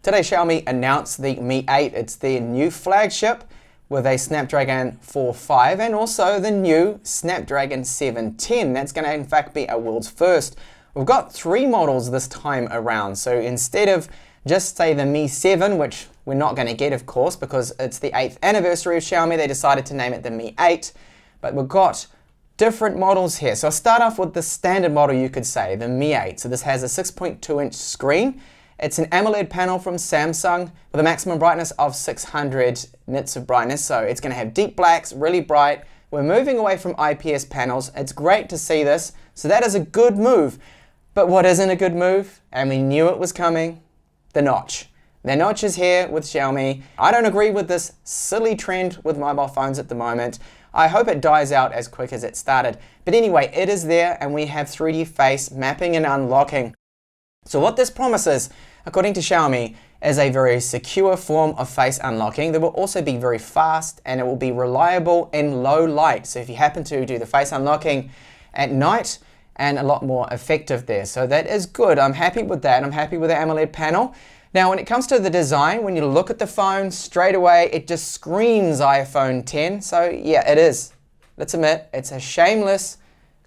Today Xiaomi announced the Mi 8. It's their new flagship with a Snapdragon 4.5 and also the new Snapdragon 710. That's going to in fact be a world's first. We've got 3 models this time around, so instead of just say the Mi 7, which we're not going to get of course because it's the 8th anniversary of Xiaomi, they decided to name it the Mi 8, but we've got different models here. So I'll start off with the standard model, you could say, the Mi 8. So this has a 6.2-inch screen. It's an AMOLED panel from Samsung with a maximum brightness of 600 nits of brightness. So it's going to have deep blacks, really bright. We're moving away from IPS panels. It's great to see this. So that is a good move. But what isn't a good move, and we knew it was coming, the notch. The notch is here with Xiaomi. I don't agree with this silly trend with mobile phones at the moment. I hope it dies out as quick as it started. But anyway, it is there and we have 3D face mapping and unlocking. So what this promises, according to Xiaomi, is a very secure form of face unlocking that will also be very fast and it will be reliable in low light. So if you happen to do the face unlocking at night, and a lot more effective there. So that is good. I'm happy with that. I'm happy with the AMOLED panel. Now when it comes to the design, when you look at the phone straight away, it just screams iPhone 10. So yeah, it is. Let's admit, it's a shameless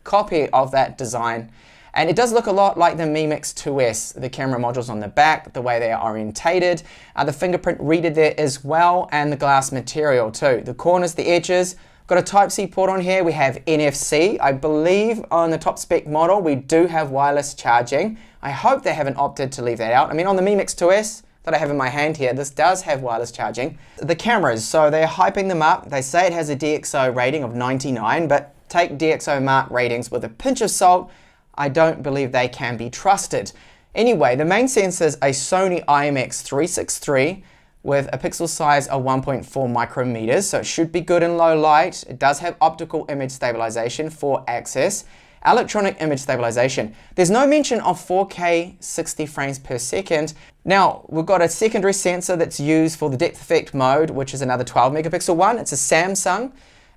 copy of that design. And it does look a lot like the Mi Mix 2S, the camera modules on the back, the way they are orientated, the fingerprint reader there as well, and the glass material too. The corners, the edges, got a Type-C port on here. We have NFC. I believe on the top spec model, we do have wireless charging. I hope they haven't opted to leave that out. I mean, on the Mi Mix 2S that I have in my hand here, this does have wireless charging. The cameras, so they're hyping them up. They say it has a DxO rating of 99, but take DxOMark ratings with a pinch of salt. I don't believe they can be trusted. Anyway, the main sensor is a Sony IMX363 with a pixel size of 1.4 micrometers, so it should be good in low light. It does have optical image stabilization for access, electronic image stabilization. There's no mention of 4K 60 frames per second. Now, we've got a secondary sensor that's used for the depth effect mode, which is another 12 megapixel one. It's a Samsung,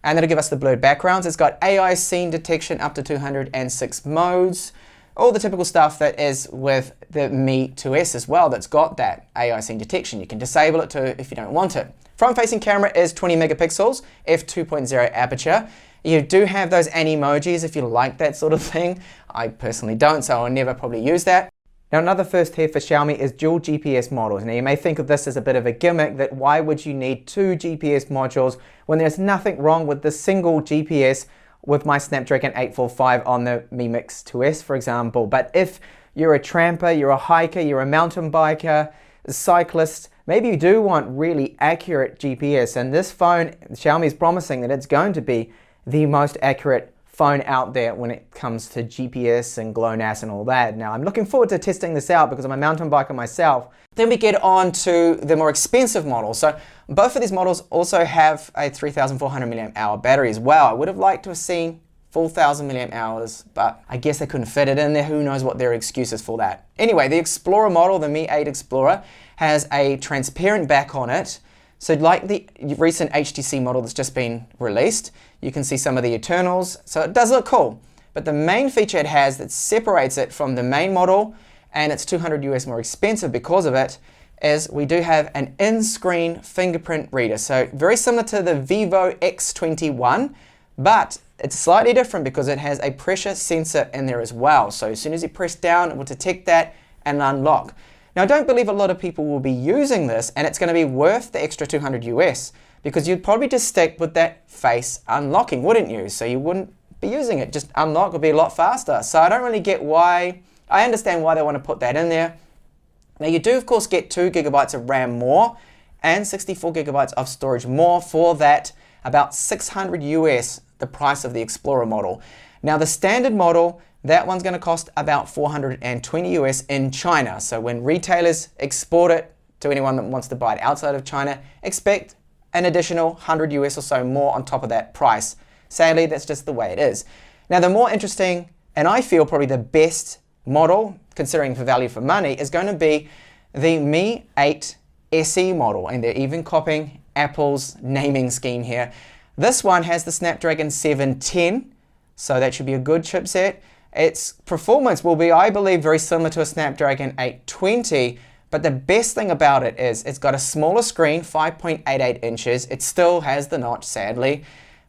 and that'll give us the blurred backgrounds. It's got AI scene detection up to 206 modes. All the typical stuff that is with the Mi 2S as well, that's got that AI scene detection. You can disable it too if you don't want it. Front-facing camera is 20 megapixels, f2.0 aperture. You do have those animojis if you like that sort of thing. I personally don't, so I'll never probably use that. Now another first here for Xiaomi is dual GPS models. Now you may think of this as a bit of a gimmick, that why would you need 2 GPS modules when there's nothing wrong with the single GPS with my Snapdragon 845 on the Mi Mix 2S, for example. But if you're a tramper, you're a hiker, you're a mountain biker, a cyclist, maybe you do want really accurate GPS, and this phone, Xiaomi is promising that it's going to be the most accurate phone out there when it comes to GPS and GLONASS and all that. Now I'm looking forward to testing this out because I'm a mountain biker myself. Then we get on to the more expensive models. So both of these models also have a 3,400 milliamp hour battery as well. I would have liked to have seen 4,000 milliamp hours, but I guess they couldn't fit it in there. Who knows what their excuse is for that. Anyway, the Explorer model, the Mi 8 Explorer, has a transparent back on it. So like the recent HTC model that's just been released, you can see some of the internals. So it does look cool. But the main feature it has that separates it from the main model, and it's $200 US more expensive because of it, is we do have an in-screen fingerprint reader. So very similar to the Vivo X21, but it's slightly different because it has a pressure sensor in there as well. So as soon as you press down, it will detect that and unlock. Now I don't believe a lot of people will be using this, and it's going to be worth the extra 200 US because you'd probably just stick with that face unlocking, wouldn't you? So you wouldn't be using it. Just unlock would be a lot faster. So I don't really get why. I understand why they want to put that in there. Now you do of course get 2 gigabytes of RAM more and 64 gigabytes of storage more for that about 600 US, the price of the Explorer model. Now the standard model, that one's going to cost about 420 US in China. So when retailers export it to anyone that wants to buy it outside of China, expect an additional 100 US or so more on top of that price. Sadly, that's just the way it is. Now the more interesting, and I feel probably the best model, considering for value for money, is going to be the Mi 8 SE model, and they're even copying Apple's naming scheme here. This one has the Snapdragon 710, so that should be a good chipset. Its performance will be, I believe, very similar to a Snapdragon 820, But the best thing about it is it's got a smaller screen, 5.88 inches. It still has the notch, sadly,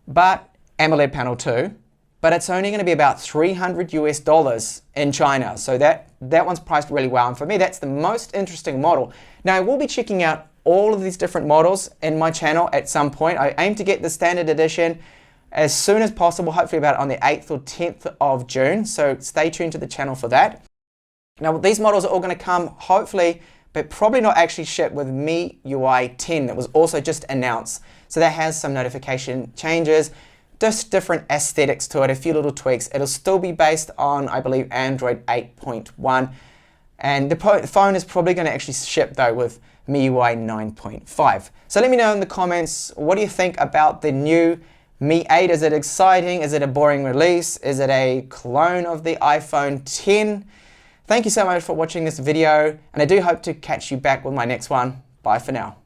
but AMOLED panel too. But it's only going to be about $300 US in China. So that one's priced really well. And for me, that's the most interesting model. Now, I will be checking out all of these different models in my channel at some point. I aim to get the standard edition as soon as possible, hopefully about on the 8th or 10th of June. So stay tuned to the channel for that. Now, these models are all going to come, hopefully, but probably not actually ship with MIUI 10 that was also just announced. So that has some notification changes, just different aesthetics to it, a few little tweaks. It'll still be based on, I believe, Android 8.1. And the phone is probably going to actually ship, though, with MIUI 9.5. So let me know in the comments, what do you think about the new Mi 8? Is it exciting? Is it a boring release? Is it a clone of the iPhone 10? Thank you so much for watching this video, and I do hope to catch you back with my next one. Bye for now.